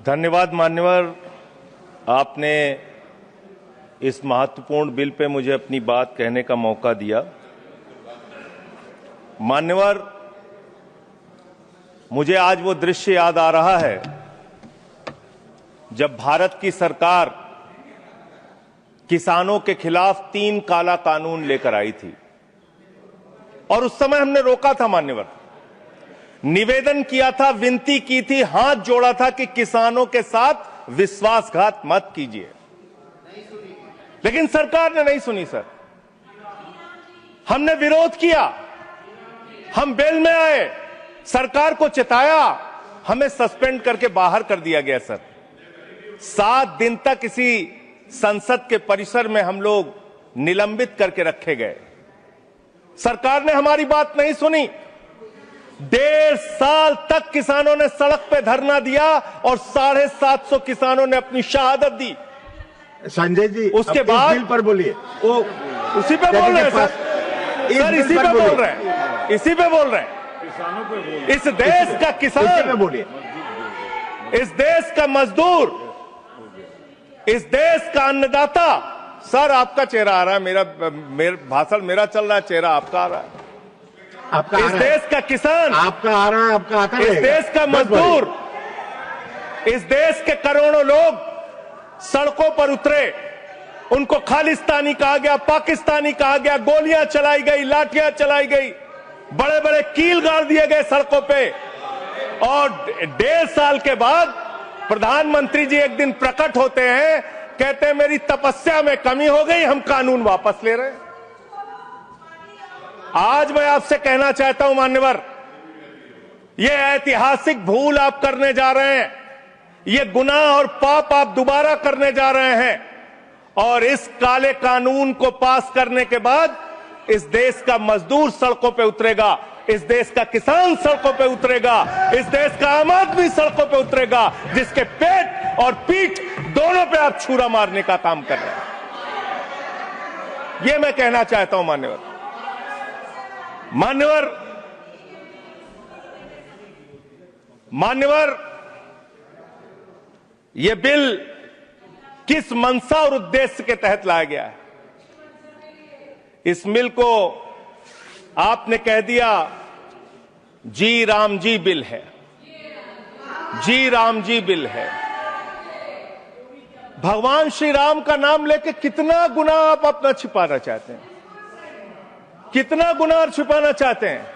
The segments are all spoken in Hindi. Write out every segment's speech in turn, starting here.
धन्यवाद मान्यवर, आपने इस महत्वपूर्ण बिल पे मुझे अपनी बात कहने का मौका दिया। मान्यवर, मुझे आज वो दृश्य याद आ रहा है जब भारत की सरकार किसानों के खिलाफ 3 काला कानून लेकर आई थी और उस समय हमने रोका था मान्यवर, निवेदन किया था, विनती की थी, हाथ जोड़ा था कि किसानों के साथ विश्वासघात मत कीजिए, लेकिन सरकार ने नहीं सुनी। सर, हमने विरोध किया, हम बेल में आए, सरकार को चिताया, हमें सस्पेंड करके बाहर कर दिया गया। सर, 7 दिन तक इसी संसद के परिसर में हम लोग निलंबित करके रखे गए। सरकार ने हमारी बात नहीं सुनी। 1.5 साल तक किसानों ने सड़क पे धरना दिया और 750 किसानों ने अपनी शहादत दी। संजय जी, उसके बाद बिल पर बोलिए। वो उसी पे बोल रहे हैं सर, इसी पे बोल रहे हैं, इसी पे बोल रहे हैं। इस देश का किसान, बोलिए, इस देश का मजदूर, इस देश का अन्नदाता। सर, आपका चेहरा आ रहा है, मेरा भाषण मेरा चल रहा है, चेहरा आपका आ रहा है। आपका इस देश का किसान, आपका आ रहा है, आपका आता है। इस देश का मजदूर, इस देश के करोड़ों लोग सड़कों पर उतरे, उनको खालिस्तानी कहा गया, पाकिस्तानी कहा गया, गोलियां चलाई गई, लाठियां चलाई गई, बड़े बड़े कील गाड़ दिए गए सड़कों पे। और 1.5 साल के बाद प्रधानमंत्री जी एक दिन प्रकट होते हैं, कहते हैं मेरी तपस्या में कमी हो गई, हम कानून वापस ले रहे हैं। आज मैं आपसे कहना चाहता हूं मान्यवर, यह ऐतिहासिक भूल आप करने जा रहे हैं, ये गुनाह और पाप आप दोबारा करने जा रहे हैं। और इस काले कानून को पास करने के बाद इस देश का मजदूर सड़कों पे उतरेगा, इस देश का किसान सड़कों पे उतरेगा, इस देश का आम आदमी सड़कों पे उतरेगा, जिसके पेट और पीठ दोनों पे आप छुरा मारने का काम कर रहे हैं। ये मैं कहना चाहता हूं मान्यवर। मान्यवर, यह बिल किस मंशा और उद्देश्य के तहत लाया गया है? इस बिल को आपने कह दिया जी राम जी बिल है, जी राम जी बिल है। भगवान श्री राम का नाम लेके कितना गुनाह आप अपना छिपाना चाहते हैं, कितना गुनाह छिपाना चाहते हैं?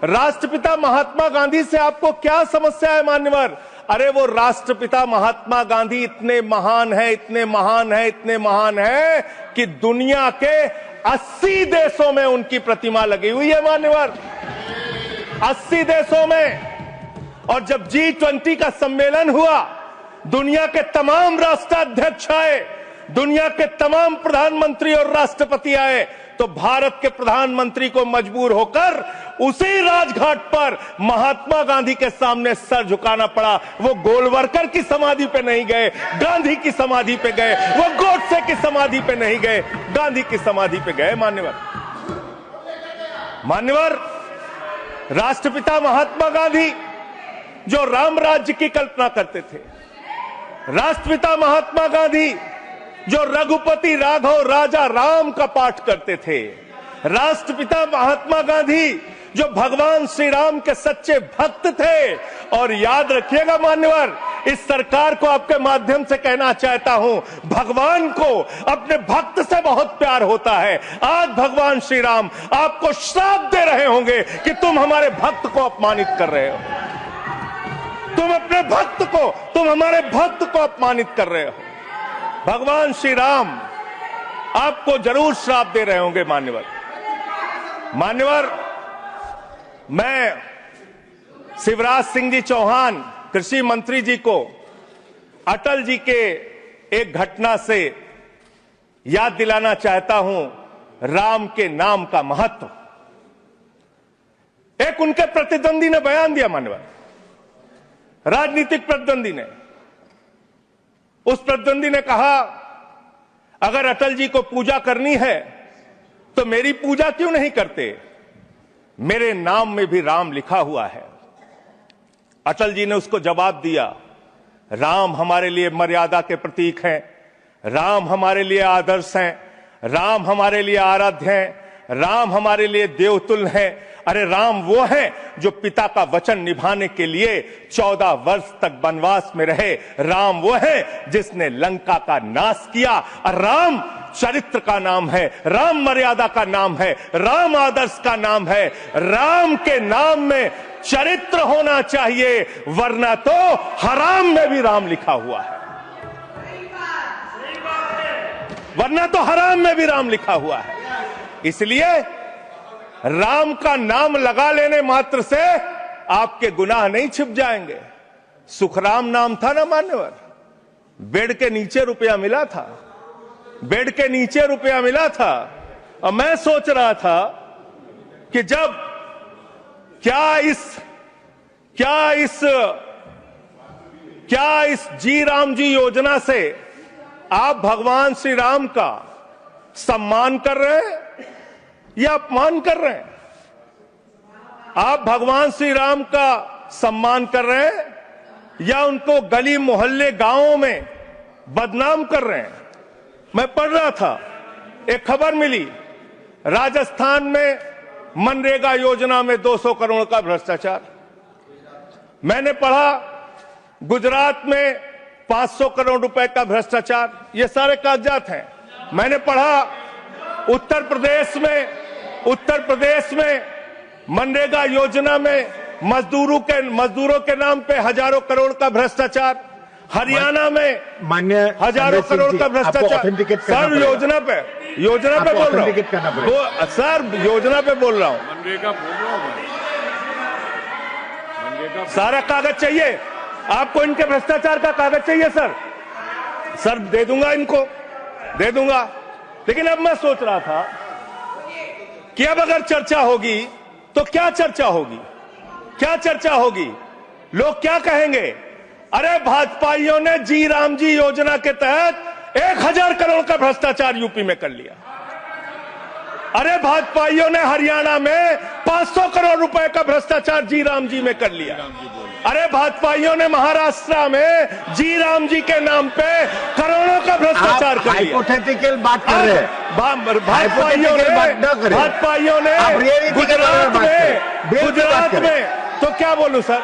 राष्ट्रपिता महात्मा गांधी से आपको क्या समस्या है मान्यवर? अरे वो राष्ट्रपिता महात्मा गांधी इतने महान है, इतने महान है, इतने महान है कि दुनिया के 80 देशों में उनकी प्रतिमा लगी हुई है मान्यवर, 80 देशों में। और जब G20 का सम्मेलन हुआ, दुनिया के तमाम राष्ट्राध्यक्ष आए, दुनिया के तमाम प्रधानमंत्री और राष्ट्रपति आए, तो भारत के प्रधानमंत्री को मजबूर होकर उसी राजघाट पर महात्मा गांधी के सामने सर झुकाना पड़ा। वो गोलवरकर की समाधि पे नहीं गए, गांधी की समाधि पे गए। वो गोडसे की समाधि पे नहीं गए, गांधी की समाधि पे गए मान्यवर, राष्ट्रपिता महात्मा गांधी जो राम राज्य की कल्पना करते थे, राष्ट्रपिता महात्मा गांधी जो रघुपति राघव राजा राम का पाठ करते थे, राष्ट्रपिता महात्मा गांधी जो भगवान श्री राम के सच्चे भक्त थे। और याद रखिएगा मान्यवर, इस सरकार को आपके माध्यम से कहना चाहता हूं, भगवान को अपने भक्त से बहुत प्यार होता है। आज भगवान श्री राम आपको श्राप दे रहे होंगे कि तुम हमारे भक्त को अपमानित कर रहे हो, तुम अपने भक्त को, तुम हमारे भक्त को अपमानित कर रहे हो। भगवान श्री राम आपको जरूर श्राप दे रहे होंगे मान्यवर, मैं शिवराज सिंह जी चौहान कृषि मंत्री जी को अटल जी के एक घटना से याद दिलाना चाहता हूं, राम के नाम का महत्व। एक उनके प्रतिद्वंदी ने बयान दिया मान्यवर, राजनीतिक प्रतिद्वंदी ने, उस प्रतिद्वंदी ने कहा अगर अटल जी को पूजा करनी है तो मेरी पूजा क्यों नहीं करते, मेरे नाम में भी राम लिखा हुआ है। अटल जी ने उसको जवाब दिया, राम हमारे लिए मर्यादा के प्रतीक हैं, राम हमारे लिए आदर्श हैं, राम हमारे लिए आराध्य हैं, राम हमारे लिए देवतुल्य हैं। अरे राम वो हैं जो पिता का वचन निभाने के लिए 14 वर्ष तक वनवास में रहे। राम वो हैं जिसने लंका का नाश किया। और राम चरित्र का नाम है, राम मर्यादा का नाम है, राम आदर्श का नाम है। राम के नाम में चरित्र होना चाहिए, वरना तो हराम में भी राम लिखा हुआ है, वरना तो हराम में भी राम लिखा हुआ है। इसलिए राम का नाम लगा लेने मात्र से आपके गुनाह नहीं छिप जाएंगे। सुखराम नाम था ना मान्यवर, बेड के नीचे रुपया मिला था, बेड के नीचे रुपया मिला था। और मैं सोच रहा था कि जब क्या इस जी राम जी योजना से आप भगवान श्री राम का सम्मान कर रहे हैं या अपमान कर रहे हैं? आप भगवान श्री राम का सम्मान कर रहे हैं या उनको गली मोहल्ले गांवों में बदनाम कर रहे हैं? मैं पढ़ रहा था, एक खबर मिली, राजस्थान में मनरेगा योजना में 200 करोड़ का भ्रष्टाचार। मैंने पढ़ा गुजरात में 500 करोड़ रुपए का भ्रष्टाचार। ये सारे कागजात हैं। मैंने पढ़ा उत्तर प्रदेश में मनरेगा योजना में मजदूरों के नाम पे हजारों करोड़ का भ्रष्टाचार। हरियाणा में मान्य हजारों करोड़ का भ्रष्टाचार। सर योजना पे बोल रहा हूँ, सर योजना पे बोल रहा हूँ। मनरेगा सारा कागज चाहिए आपको, इनके भ्रष्टाचार का कागज चाहिए सर दे दूंगा, इनको दे दूंगा। लेकिन अब मैं सोच रहा था कि अब अगर चर्चा होगी तो क्या चर्चा होगी? लोग क्या कहेंगे? अरे भाजपाइयों ने जी राम जी योजना के तहत 1000 करोड़ का भ्रष्टाचार यूपी में कर लिया। अरे भाजपाइयों ने हरियाणा में 500 करोड़ रुपए का भ्रष्टाचार जी राम जी में कर लिया। अरे भाजपाइयों ने महाराष्ट्र में जी राम जी के नाम पे करोड़ों का भ्रष्टाचार कर लिया। हाइपोथेटिकल बात कर रहे हैं। भाजपाइयों ने गुजरात में तो क्या बोलूं सर?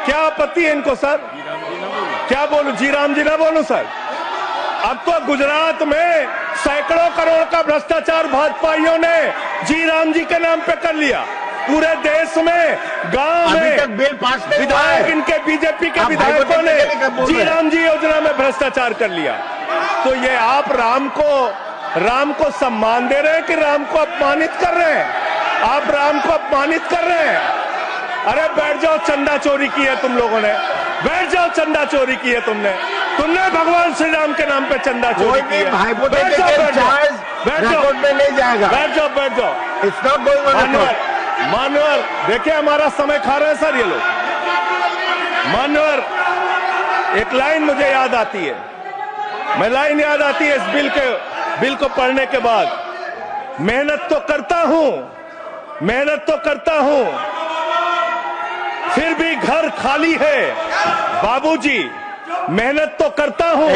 क्या आपत्ति है इनको सर? क्या बोलूं? जी राम जी ना बोलूं सर? अब तो गुजरात में सैकड़ों करोड़ का भ्रष्टाचार भाजपाइयों ने जी राम जी के नाम पे कर लिया। पूरे देश में गांव में बिल पास विधायक इनके बीजेपी के विधायकों ने जी राम जी योजना में भ्रष्टाचार कर लिया। तो ये आप राम को सम्मान दे रहे हैं कि राम को अपमानित कर रहे हैं? आप राम को अपमानित कर रहे हैं। अरे बैठ जाओ, चंदा चोरी की है तुम लोगों ने, बैठ जाओ, चंदा चोरी की है तुमने भगवान श्री राम के नाम पे चंदा चोरी की है। बैठ जाओ, नहीं जाएगा। बैठ जाओ। मानवर देखिए हमारा समय खा रहे हैं सर ये लोग। मानवर, एक लाइन मुझे याद आती है, इस बिल को पढ़ने के बाद। मेहनत तो करता हूं फिर भी घर खाली है बाबूजी। मेहनत तो करता हूं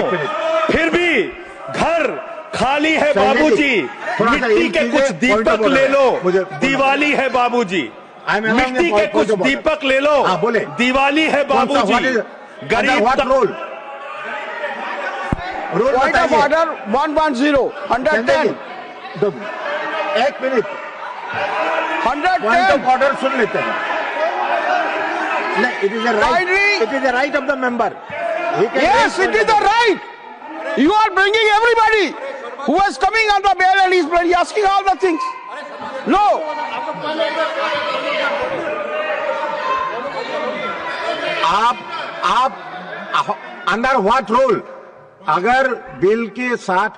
फिर भी घर खाली है बाबूजी। मिट्टी के कुछ दीपक ले लो, दिवाली है बाबूजी। मिट्टी के कुछ दीपक ले लो, दिवाली है बाबूजी। गरीब पॉइंट ऑफ ऑर्डर 110 110। एक मिनट, 110 ऑर्डर सुन लेते हैं। It is a right of the member. Yes, it is the right. You are bringing everybody who is coming on the bail and he's asking all the things. No. आप अंडर व्हाट रूल? अगर बिल के साथ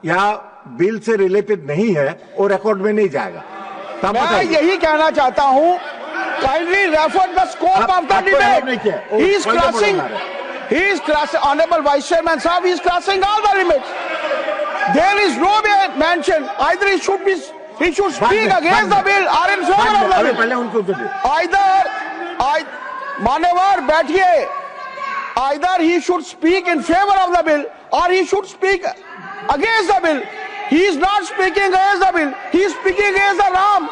या बिल से रिलेटेड नहीं है वो रिकॉर्ड में नहीं जाएगा। मैं यही कहना चाहता हूं, kindly refer the scope of the debate. He is crossing, Honorable Vice Chairman Sahab, he is crossing all the limits. There is no mention either he should speak against the bill or in favor of the bill. Either मान्यवर बैठिए, either he should speak in favor of the bill or he should speak against the bill. He is not speaking against the bill. He is speaking against the Ram.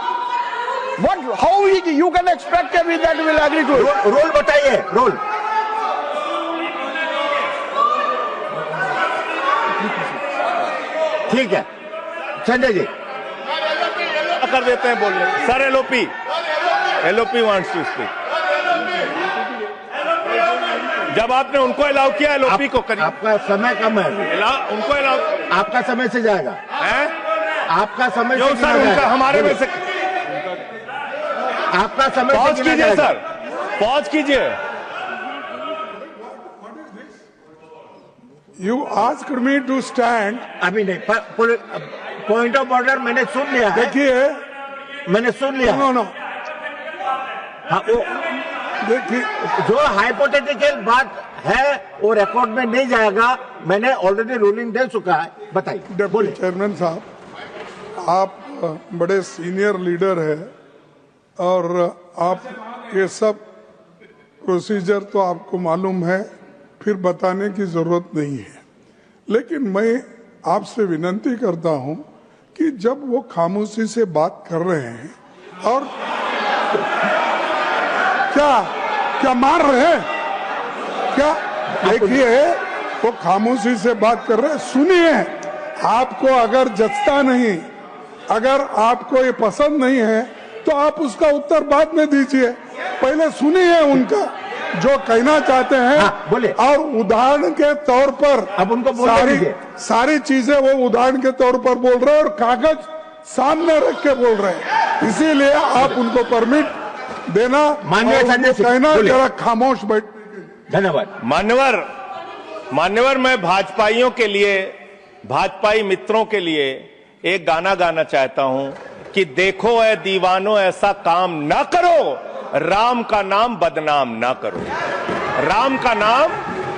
How you can expect me that will agree to it? Role बताइए, रोल। ठीक है, संजय जी कर देते हैं बोलने। Sir LOP wants to speak. जब आपने उनको अलाउ किया एलओपी को करिए। आपका समय कम है, उनको अलाउ, आपका समय से जाएगा है? आपका समय जो से सर उनका हमारे में से आपका समय पॉज कीजिए सर, पॉज कीजिए। You asked me to stand. अभी नहीं, पॉइंट ऑफ ऑर्डर मैंने सुन लिया है। देखिए, मैंने सुन लिया। नो हाँ, वो देखिए, जो हाइपोथेटिकल बात है वो रिकॉर्ड में नहीं जाएगा। मैंने ऑलरेडी रूलिंग दे चुका है। बताइए। डिप्टी चेयरमैन साहब, आप बड़े सीनियर लीडर है और आप ये सब प्रोसीजर तो आपको मालूम है, फिर बताने की जरूरत नहीं है। लेकिन मैं आपसे विनती करता हूं कि जब वो खामोशी से बात कर रहे हैं और क्या मार रहे हैं क्या? देखिए, वो खामोशी से बात कर रहे हैं, सुनिए। आपको अगर जचता नहीं, अगर आपको ये पसंद नहीं है तो आप उसका उत्तर बाद में दीजिए। पहले सुनिए उनका जो कहना चाहते हैं। हाँ, बोले। और उदाहरण के तौर पर अब उनको बोलने सारी चीजें वो उदाहरण के तौर पर बोल रहे हैं और कागज सामने रख के बोल रहे हैं। इसीलिए आप उनको परमिट देना, माननीय संजय सिंह, कहना जरा खामोश बैठ। धन्यवाद। मान्यवर, मैं भाजपाइयों के लिए, भाजपाई मित्रों के लिए एक गाना गाना चाहता हूं कि देखो ऐ दीवानों ऐसा काम ना करो, राम का नाम बदनाम ना करो, राम का नाम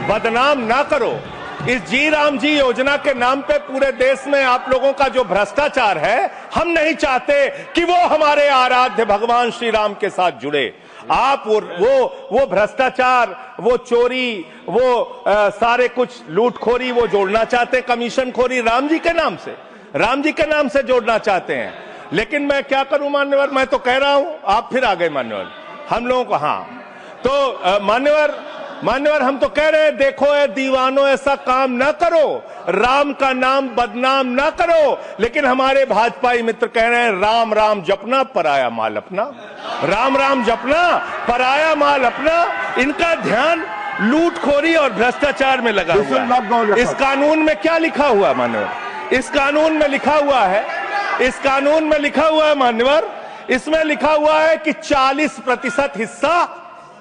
बदनाम ना करो। इस जी राम जी योजना के नाम पे पूरे देश में आप लोगों का जो भ्रष्टाचार है, हम नहीं चाहते कि वो हमारे आराध्य भगवान श्री राम के साथ जुड़े। आप वो भ्रष्टाचार, वो चोरी, वो सारे कुछ लूटखोरी वो जोड़ना चाहते, कमीशन खोरी राम जी के नाम से, राम जी के नाम से जोड़ना चाहते हैं। लेकिन मैं क्या करूं मान्यवर, मैं तो कह रहा हूं, आप फिर आ गए मान्यवर। हम लोगों को हाँ तो मान्यवर हम तो कह रहे हैं देखो ऐ दीवानों ऐसा काम ना करो, राम का नाम बदनाम ना करो। लेकिन हमारे भाजपाई मित्र कह रहे हैं राम राम जपना पराया माल अपना, राम राम जपना पराया माल अपना। इनका ध्यान लूटखोरी और भ्रष्टाचार में लगा हुआ है। इस कानून में क्या लिखा हुआ मान्यवर? इस कानून में लिखा हुआ है, इस कानून में लिखा हुआ है मान्यवर, इसमें लिखा हुआ है कि 40% हिस्सा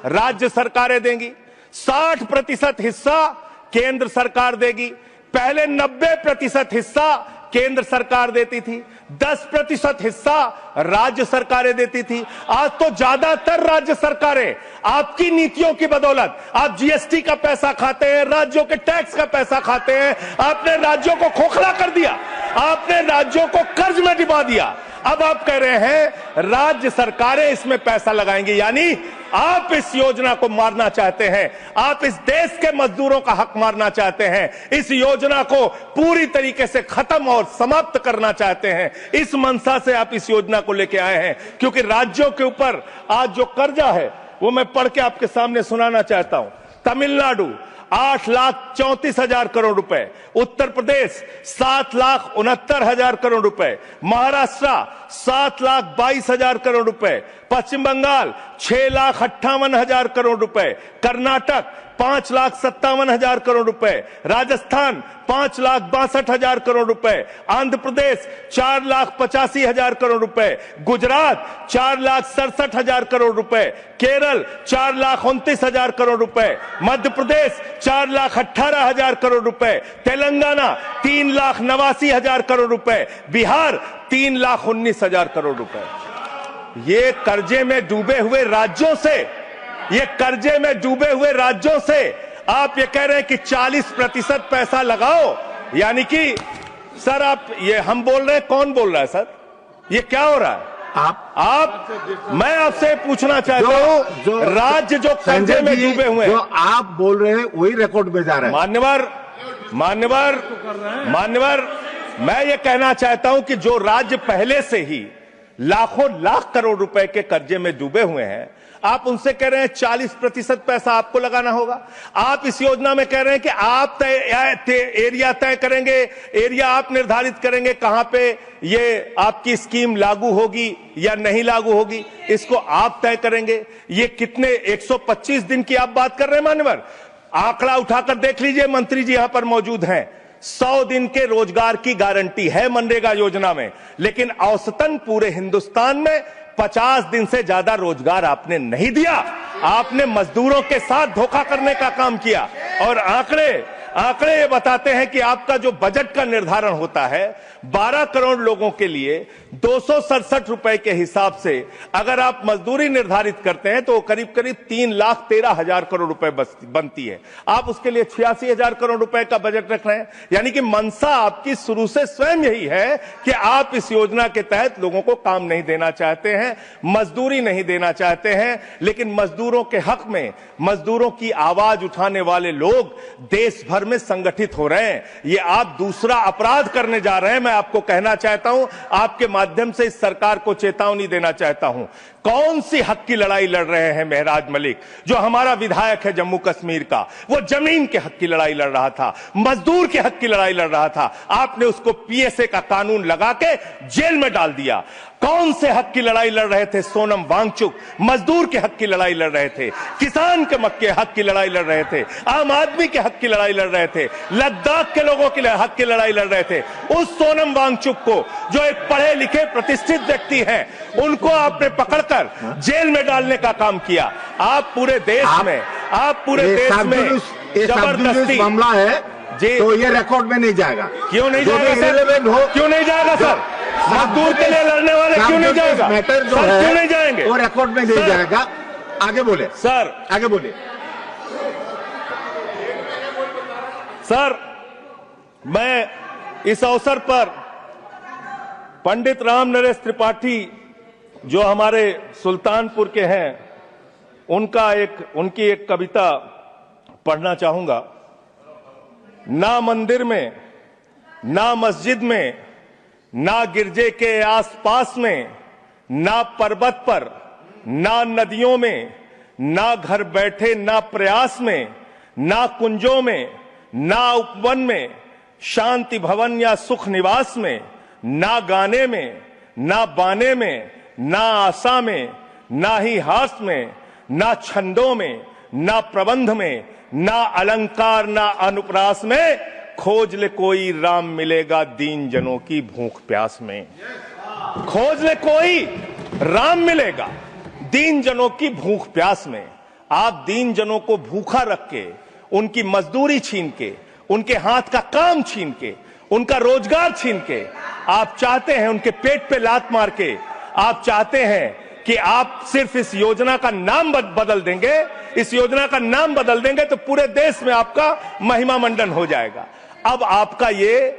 राज्य सरकारें देंगी, 60% हिस्सा केंद्र सरकार देगी। पहले 90% हिस्सा केंद्र सरकार देती थी, 10% हिस्सा राज्य सरकारें देती थी। आज तो ज्यादातर राज्य सरकारें आपकी नीतियों की बदौलत, आप जीएसटी का पैसा खाते हैं, राज्यों के टैक्स का पैसा खाते हैं, आपने राज्यों को खोखला कर दिया, आपने राज्यों को कर्ज में डुबा दिया। अब आप कह रहे हैं राज्य सरकारें इसमें पैसा लगाएंगी, यानी आप इस योजना को मारना चाहते हैं, आप इस देश के मजदूरों का हक मारना चाहते हैं, इस योजना को पूरी तरीके से खत्म और समाप्त करना चाहते हैं। इस मंशा से आप इस योजना को लेके आए हैं, क्योंकि राज्यों के ऊपर आज जो कर्जा है वो मैं पढ़ के आपके सामने सुनाना चाहता हूं। तमिलनाडु 8,34,000 करोड़ रुपए, उत्तर प्रदेश 7,69,000 करोड़ रुपए, महाराष्ट्र 7,22,000 करोड़ रुपए, पश्चिम बंगाल 6,58,000 करोड़ रुपए, कर्नाटक 5,57,000 करोड़ रुपए, राजस्थान 5,62,000 करोड़ रुपए, आंध्र प्रदेश 4,85,000 करोड़ रुपए, गुजरात 4,67,000 करोड़ रुपए, केरल 4,29,000 करोड़ रुपए, मध्य प्रदेश 4,18,000 करोड़ रुपए, तेलंगाना 3,89,000 करोड़ रुपए, बिहार 3,19,000 करोड़ रुपए। ये कर्जे में डूबे हुए राज्यों से, ये कर्जे में डूबे हुए राज्यों से आप ये कह रहे हैं कि 40% पैसा लगाओ, यानी कि सर आप ये हम बोल रहे हैं, कौन बोल रहा है सर? ये क्या हो रहा है? मैं आपसे पूछना चाहता हूं, राज्य जो कर्जे में डूबे हुए हैं, जो आप बोल रहे हैं वही रिकॉर्ड में जा रहा है। मान्यवर, मैं ये कहना चाहता हूं कि जो राज्य पहले से ही लाखों लाख करोड़ रुपए के कर्जे में डूबे हुए हैं, आप उनसे कह रहे हैं 40% पैसा आपको लगाना होगा। आप इस योजना में कह रहे हैं कि आप एरिया तय करेंगे, एरिया आप निर्धारित करेंगे कहां पे ये आपकी स्कीम लागू होगी या नहीं लागू होगी, इसको आप तय करेंगे। ये कितने 125 दिन की आप बात कर रहे हैं मान्यवर? आंकड़ा उठाकर देख लीजिए, मंत्री जी यहां पर मौजूद हैं। 100 दिन के रोजगार की गारंटी है मनरेगा योजना में, लेकिन औसतन पूरे हिंदुस्तान में 50 दिन से ज्यादा रोजगार आपने नहीं दिया। आपने मजदूरों के साथ धोखा करने का काम किया। और आंकड़े ये बताते हैं कि आपका जो बजट का निर्धारण होता है 12 करोड़ लोगों के लिए 267 रुपए के हिसाब से अगर आप मजदूरी निर्धारित करते हैं तो करीब करीब 3,13,000 करोड़ रुपए बनती है। आप उसके लिए 86,000 करोड़ रुपए का बजट रख रहे हैं। यानी कि मंशा आपकी शुरू से स्वयं यही है कि आप इस योजना के तहत लोगों को काम नहीं देना चाहते हैं, मजदूरी नहीं देना चाहते हैं। लेकिन मजदूरों के हक में मजदूरों की आवाज उठाने वाले लोग देश भर में संगठित हो रहे हैं। ये आप दूसरा अपराध करने जा रहे हैं। मैं आपको कहना चाहता हूं, आपके माध्यम से इस सरकार को चेतावनी देना चाहता हूं। कौन सी हक की लड़ाई लड़ रहे हैं महराज मलिक, जो हमारा विधायक है जम्मू कश्मीर का? वो जमीन के हक की लड़ाई लड़ रहा था, मजदूर के हक की लड़ाई लड़ रहा था। आपने उसको पीएसए का कानून लगा के जेल में डाल दिया। कौन से हक की लड़ाई लड़ रहे थे सोनम वांगचुक? मजदूर के हक की लड़ाई लड़ रहे थे, किसान के हक की लड़ाई लड़ रहे थे, आम आदमी के हक की लड़ाई लड़ रहे थे, लद्दाख के लोगों के हक की लड़ाई लड़ रहे थे। उस सोनम वांगचुक को, जो एक पढ़े लिखे प्रतिष्ठित व्यक्ति हैं, उनको आपने पकड़कर जेल में डालने का काम किया। आप पूरे देश में जबरदस्ती मामला है जी, तो ये रिकॉर्ड में नहीं जाएगा। क्यों नहीं जाएगा सर? क्यों नहीं जाएगा सर? मजदूर के लिए लड़ने वाले क्यों नहीं जाएगा? मैटर जो है क्यों नहीं जाएंगे? वो रिकॉर्ड में नहीं जाएगा। आगे बोले सर, आगे बोले सर। मैं इस अवसर पर पंडित राम नरेश त्रिपाठी जो हमारे सुल्तानपुर के हैं, उनकी एक कविता पढ़ना चाहूंगा। ना मंदिर में, ना मस्जिद में, ना गिरजे के आसपास में, ना पर्वत पर, ना नदियों में, ना घर बैठे, ना प्रयास में, ना कुंजों में, ना उपवन में, शांति भवन या सुख निवास में, ना गाने में, ना बाने में, ना आशा में, ना ही हास में, ना छंदों में, ना प्रबंध में, ना अलंकार, ना अनुप्रास में, खोज ले कोई राम मिलेगा दीन जनों की भूख प्यास में। खोज ले कोई राम मिलेगा दीन जनों की भूख प्यास में। आप दीन जनों को भूखा रख के, उनकी मजदूरी छीन के, उनके हाथ का काम छीन के, उनका रोजगार छीन के, आप चाहते हैं उनके पेट पे लात मार के, आप चाहते हैं कि आप सिर्फ इस योजना का नाम बदल देंगे, इस योजना का नाम बदल देंगे तो पूरे देश में आपका महिमा मंडन हो जाएगा। अब आपका ये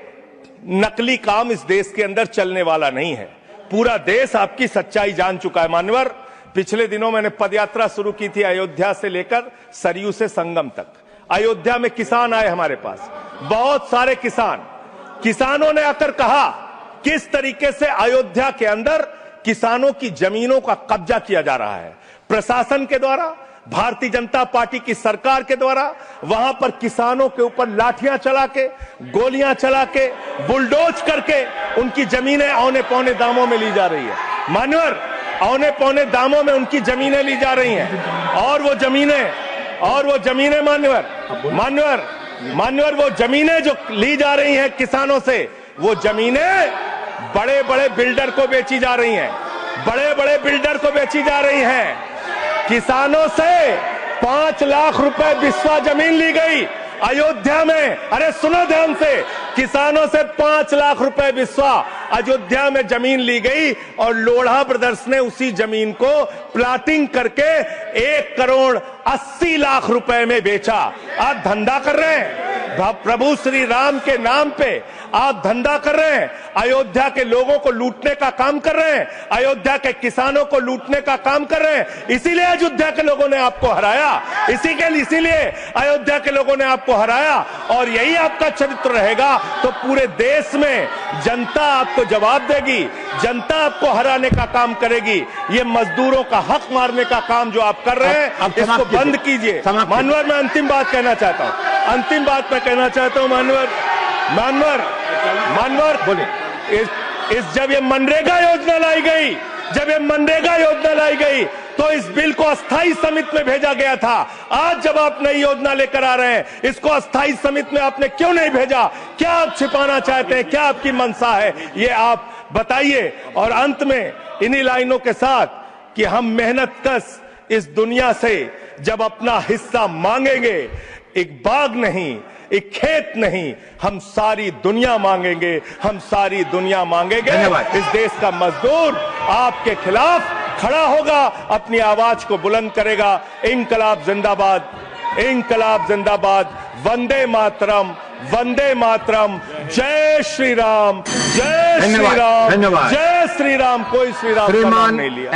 नकली काम इस देश के अंदर चलने वाला नहीं है। पूरा देश आपकी सच्चाई जान चुका है मान्यवर। पिछले दिनों मैंने पदयात्रा शुरू की थी अयोध्या से लेकर सरयू से संगम तक। अयोध्या में किसान आए हमारे पास, बहुत सारे किसानों ने आकर कहा किस तरीके से अयोध्या के अंदर किसानों की जमीनों का कब्जा किया जा रहा है प्रशासन के द्वारा, भारतीय जनता पार्टी की सरकार के द्वारा। वहां पर किसानों के ऊपर लाठियां चला के, गोलियां चला के, बुलडोज करके उनकी जमीनें औने पौने दामों में ली जा रही है मान्यवर। औने पौने दामों में उनकी जमीनें ली जा रही हैं। और वो जमीनें मान्यवर वो जमीनें जो ली जा रही हैं किसानों से, वो जमीनें बड़े बड़े बिल्डर को बेची जा रही हैं, किसानों से 5 लाख रुपए बिस्वा जमीन ली गई अयोध्या में। अरे सुनो ध्यान से, किसानों से 5 लाख रुपए बिस्वा अयोध्या में जमीन ली गई और लोढ़ा ब्रदर्स ने उसी जमीन को प्लाटिंग करके 1 करोड़ 80 लाख रुपए में बेचा। आप धंधा कर रहे हैं, प्रभु श्री राम के नाम पे आप धंधा कर रहे हैं, अयोध्या के लोगों को लूटने का काम कर रहे हैं, अयोध्या के किसानों को लूटने का काम कर रहे हैं। इसीलिए अयोध्या के लोगों ने आपको हराया, इसीलिए अयोध्या के लोगों ने आपको हराया। और यही आपका चरित्र रहेगा तो पूरे देश में जनता आपको जवाब देगी, जनता आपको हराने का काम करेगी। ये मजदूरों का हक मारने का काम जो आप कर रहे हैं, इसको बंद कीजिए। मानवर, मैं अंतिम बात कहना चाहता हूं, मानवर बोले, जब ये मनरेगा योजना लाई गई, तो इस बिल को अस्थायी समिति में भेजा गया था। आज जब आप नई योजना लेकर आ रहे हैं, इसको अस्थायी समिति में आपने क्यों नहीं भेजा? क्या आप छिपाना चाहते हैं? क्या आपकी मंशा है? ये आप बताइए। और अंत में इन्हीं लाइनों के साथ कि हम मेहनत कश इस दुनिया से जब अपना हिस्सा मांगेंगे, एक बाग नहीं, एक खेत नहीं, हम सारी दुनिया मांगेंगे, इस देश का मजदूर आपके खिलाफ खड़ा होगा, अपनी आवाज को बुलंद करेगा। इंकलाब जिंदाबाद, वंदे मातरम, जय श्री राम, जय श्री राम, कोई श्री राम का नाम नहीं लिया।